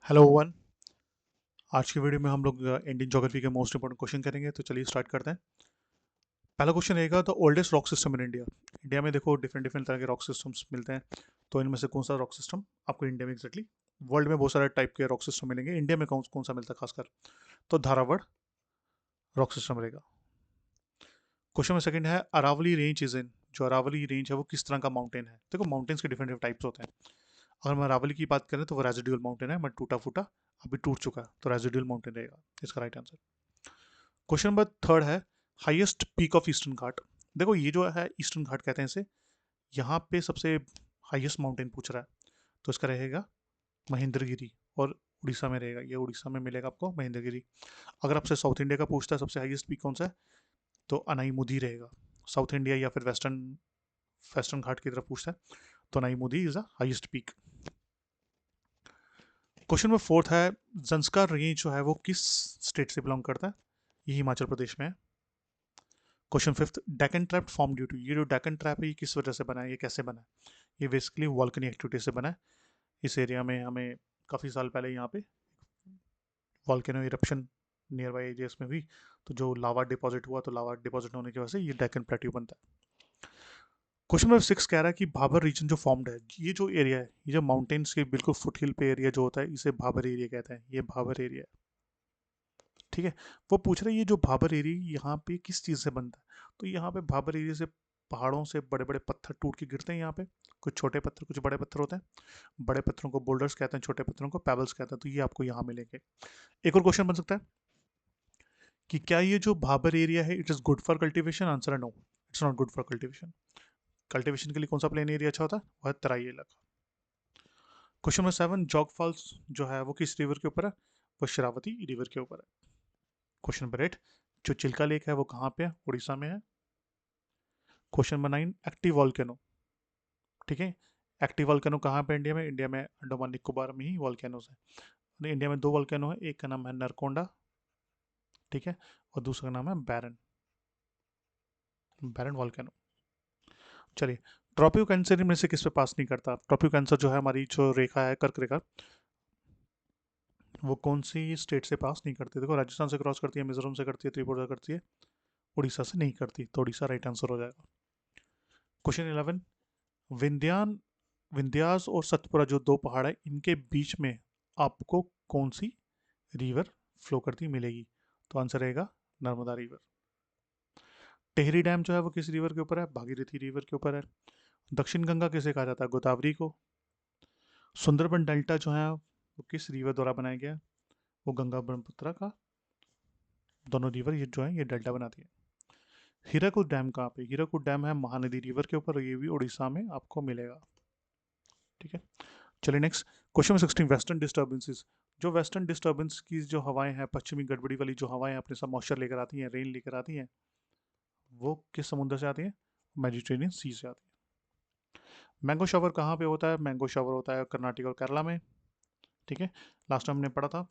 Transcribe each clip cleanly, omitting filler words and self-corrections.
Hello one. आज की video में हम लोग इंडियन ज्योग्राफी के मोस्ट इंपॉर्टेंट क्वेश्चन करेंगे, तो चलिए स्टार्ट करते हैं। पहला क्वेश्चन रहेगा the oldest rock system in India. India में देखो डिफरेंट डिफरेंट तरह के रॉक सिस्टम्स मिलते हैं, तो इनमें से कौन सा रॉक सिस्टम आपको इंडिया में एग्जैक्टली, वर्ल्ड में बहुत सारे टाइप के रॉक सिस्टम मिलेंगे, इंडिया में कौन कौन सा मिलता है खासकर, तो धारावड़ रॉक सिस्टम रहेगा। क्वेश्चन में सेकंड है अरावली रेंज इज इन। जो अरावली रेंज है वो किस तरह का माउंटेन है। देखो माउंटेन्स के डिफरेंट डिफरेंट टाइप्स होते हैं। अगर हम अरावली की बात करें तो वो रेजिडुअल माउंटेन है, मैं टूटा फूटा अभी टूट चुका है, तो रेजिडुअल माउंटेन रहेगा इसका right answer. Question number third है हाईएस्ट पीक ऑफ ईस्टर्न घाट। देखो ये जो है ईस्टर्न घाट कहते हैं इसे, यहाँ पे सबसे हाईएस्ट माउंटेन पूछ रहा है, तो इसका रहेगा महेंद्रगिरी, और उड़ीसा में रहेगा, ये उड़ीसा में मिलेगा आपको महेंद्रगिरी। अगर आपसे साउथ इंडिया का पूछता है सबसे हाईएस्ट पीक कौन सा है, तो अनाईमुदी रहेगा। साउथ इंडिया या फिर वेस्टर्न वेस्टर्न घाट की तरफ पूछता है, तो Anamudi is the highest peak. Question number fourth है जंस्कार रेंज जो है वो किस स्टेट से बिलोंग करता है, ये हिमाचल प्रदेश में है। Question fifth Deccan trap form due to. ये जो डेक्कन ट्रैप है ये किस वजह से बना है, ये कैसे बना है। ये बेसिकली वॉल्कनिक एक्टिविटी से बना है। इस एरिया में हमें काफ़ी साल पहले यहाँ पे volcano eruption near by areas में हुई, तो जो लावा डिपॉजिट हुआ, तो लावा डिपॉजिट होने की वजह से ये डेक्कन प्लेट्यू बनता है। क्वेश्चन नंबर सिक्स कह रहा है कि भाबर रीजन जो फॉर्म्ड है, ये जो एरिया है, ये जो माउंटेन्स के बिल्कुल फुट हिल पे एरिया जो होता है, इसे भाबर एरिया कहते हैं। ये भाबर एरिया है, ठीक है। वो पूछ रहे हैं ये जो भाबर एरिया यहाँ पे किस चीज़ से बनता है, तो यहाँ पे भाबर एरिया से पहाड़ों से बड़े बड़े पत्थर टूट के गिरते हैं यहाँ पे। कुछ छोटे पत्थर कुछ बड़े पत्थर होते हैं। बड़े पत्थरों को बोल्डर्स कहते हैं, छोटे पत्थरों को पेबल्स कहते हैं, तो ये आपको यहाँ मिलेंगे। एक और क्वेश्चन बन सकता है कि क्या ये जो भाबर एरिया है it is good for cultivation. Answer है no, it's not good for cultivation. Cultivation के लिए कौन सा प्लेन एरिया अच्छा होता है, वह है तराई इलाका। Question number seven Jog falls जो है वो किस रिवर के ऊपर है, वो शरावती रिवर के ऊपर है। क्वेश्चन नंबर एट जो चिल्का लेक है वो कहाँ पे है, उड़ीसा में है। Question number nine active volcano, ठीक है। एक्टिव वॉल्केनो कहाँ पे इंडिया में, इंडिया में अंडमान निकोबार में ही वॉल्केनोज है। इंडिया में दो वॉल्केनो है, एक का नाम है नरकोंडा, ठीक है, और दूसरा का नाम है बैरन, बैरन वॉल्केनो। चलिए, ट्रॉपिक कैंसर में से किस पे पास नहीं करता। ट्रॉपिक कैंसर जो है हमारी जो रेखा है कर्क रेखा, वो कौन सी स्टेट से पास नहीं करती। देखो राजस्थान से क्रॉस करती है, मिजोरम से करती है, त्रिपुरा से करती है, उड़ीसा से नहीं करती, तो उड़ीसा राइट आंसर हो जाएगा। क्वेश्चन 11 विंध्यान विंध्यास और सतपुरा जो दो पहाड़ है इनके बीच में आपको कौन सी रिवर फ्लो करती मिलेगी, तो आंसर रहेगा नर्मदा रिवर। टेहरी डैम जो है वो किस रिवर के ऊपर है, भागीरथी रिवर के ऊपर है। दक्षिण गंगा किसे कहा जाता है, गोदावरी को। सुंदरबन डेल्टा जो है वो किस रिवर द्वारा बनाया गया है? वो गंगा ब्रह्मपुत्र का, दोनों रिवर ये जो है ये डेल्टा बनाती है। हीराकुद डैम कहाँ पे, हीराकुद डैम है महानदी रिवर के ऊपर, ये भी उड़ीसा में आपको मिलेगा, ठीक है। चलिए नेक्स्ट क्वेश्चन 16 वेस्टर्न डिस्टर्बेंसेस। जो वेस्टर्न डिस्टर्बेंस की जो हवाएं हैं, पश्चिमी गड़बड़ी वाली जो हवाएं अपने साथ मॉइस्चर लेकर आती हैं, रेन लेकर आती हैं, वो किस समुद्र से आती हैं, मेडिटेरेनियन सी से आती है। मैंगो शावर कहाँ पे होता है, मैंगो शावर होता है कर्नाटक और केरला में, ठीक है। लास्ट टाइम हमने पढ़ा था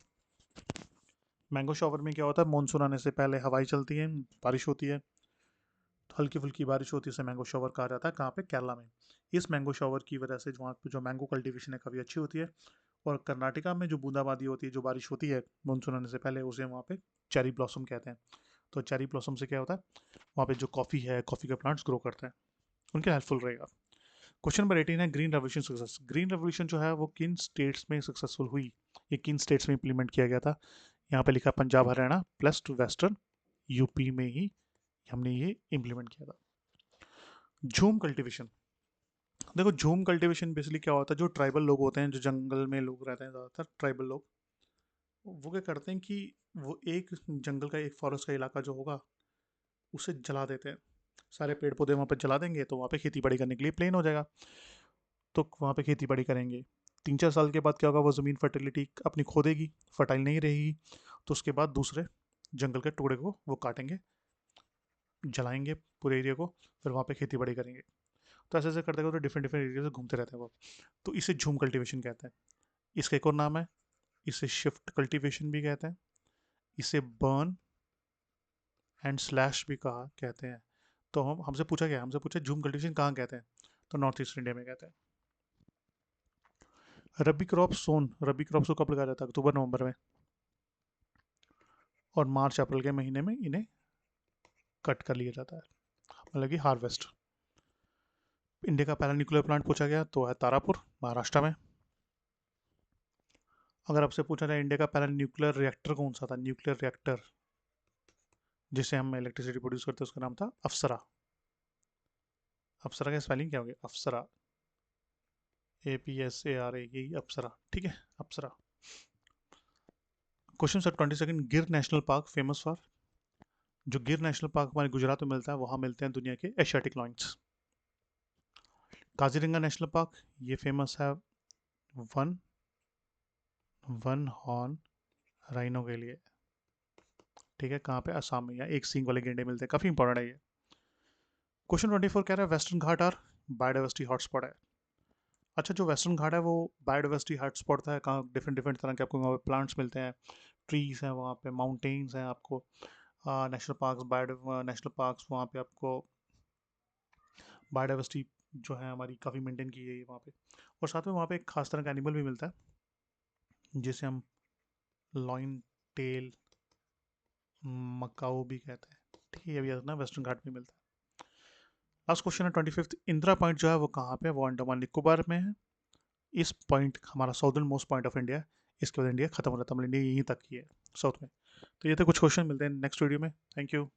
मैंगो शावर में क्या होता है, मानसून आने से पहले हवाएं चलती हैं, बारिश होती है, तो हल्की फुल्की बारिश होती है, इसे मैंगो शावर कहा जाता है। कहाँ पे, केरला में। इस मैंगो शावर की वजह से वहाँ पे जो मैंगो कल्टीवेशन है काफ़ी अच्छी होती है। और कर्नाटका में जो बूंदाबांदी होती है, जो बारिश होती है मानसून आने से पहले, उसे वहाँ पे चेरी ब्लॉसम कहते हैं। तो चेरी ब्लॉसम से क्या होता है, वहाँ पे जो कॉफ़ी है, कॉफ़ी के प्लांट्स ग्रो करते हैं, उनके हेल्पफुल रहेगा। क्वेश्चन नंबर 18 है green revolution success. Green revolution जो है वो किन स्टेट्स में सक्सेसफुल हुई, ये किन स्टेट्स में इंप्लीमेंट किया गया था। यहाँ पे लिखा Punjab Haryana plus two western UP में ही हमने ये इम्प्लीमेंट किया था। झूम कल्टीवेशन, देखो झूम कल्टीवेशन बेसिकली क्या होता है, जो ट्राइबल लोग होते हैं, जो जंगल में लोग रहते हैं, ज़्यादातर ट्राइबल लोग, वो क्या करते हैं कि वो एक जंगल का, एक फॉरेस्ट का इलाका जो होगा उसे जला देते हैं। सारे पेड़ पौधे वहाँ पे जला देंगे, तो वहाँ पे खेती बाड़ी करने के लिए प्लेन हो जाएगा, तो वहाँ पे खेती बाड़ी करेंगे। 3-4 साल के बाद क्या होगा, वो ज़मीन फर्टिलिटी अपनी खो देगी, फर्टाइल नहीं रहेगी, तो उसके बाद दूसरे जंगल के टुकड़े को वो काटेंगे, जलाएंगे पूरे एरिया को, फिर वहाँ पे खेती बाड़ी करेंगे। तो ऐसे ऐसे करते करते डिफरेंट डिफरेंट एरिया से घूमते रहते हैं वो। तो इसे झूम कल्टीवेशन कहते हैं। इसका एक और नाम है, इसे शिफ्ट कल्टीवेशन भी कहते हैं, इसे बर्न एंड स्लैश भी कहा कहते हैं। तो हम हमसे पूछा गया, हमसे पूछा झूम कल्टीवेशन कहाँ कहते हैं, तो नॉर्थ ईस्ट इंडिया में कहते हैं। रबी क्रॉप सोन, रबी क्रॉप्स को कब लगाया जाता है? अक्टूबर नवंबर में, और मार्च अप्रैल के महीने में इन्हें कट कर लिया जाता है, मतलब कि हार्वेस्ट। इंडिया का पहला न्यूक्लियर प्लांट पूछा गया तो है तारापुर, महाराष्ट्र में। अगर आपसे पूछा जाए इंडिया का पहला न्यूक्लियर रिएक्टर कौन सा था, न्यूक्लियर रिएक्टर जिससे हम इलेक्ट्रिसिटी प्रोड्यूस करते हैं, उसका नाम था अप्सरा। अप्सरा का स्पेलिंग क्या हो गया? अप्सरा, APSARA, यही अप्सरा, ठीक है, अप्सरा। क्वेश्चन सर 22, गिर नेशनल पार्क फेमस फॉर, जो गिर नेशनल पार्क हमारे गुजरात में मिलता है, वहाँ मिलते हैं दुनिया के एशियाटिक लॉइन्स। काजीरंगा नेशनल पार्क, ये फेमस है वन वन हॉर्न राइनो के लिए, ठीक है, कहाँ पे? असम में, या एक सींग वाले गेंडे मिलते हैं, काफ़ी इंपॉर्टेंट है ये। क्वेश्चन 24 कह रहा है western Ghat are biodiversity hotspot है। अच्छा, जो वेस्टर्न घाट है वो बायोडाइवर्सिटी हॉटस्पॉट है, कहाँ डिफरेंट डिफरेंट तरह के आपको वहाँ पे प्लांट्स मिलते हैं, ट्रीज हैं वहाँ पे, माउंटेन्स हैं आपको, national parks, bio national parks, वहाँ पे आपको बायोडाइवर्सिटी जो है हमारी काफ़ी मेंटेन की गई है वहाँ पे। और साथ में वहाँ पे एक खास तरह का एनिमल भी मिलता है जिसे हम लॉइन टेल मकाओ भी कहते हैं, ठीक है, ये भी अपना वेस्टर्न घाट में मिलता है। लास्ट क्वेश्चन है 25, इंदिरा पॉइंट जो है वो कहाँ पे है? वो अंडमान निकोबार में है। इस पॉइंट हमारा southern most point of India है, इसके बाद इंडिया खत्म हो जाता है, मतलब इंडिया यहीं तक ही है साउथ में। तो ये थे कुछ क्वेश्चन, मिलते हैं नेक्स्ट वीडियो में। Thank you.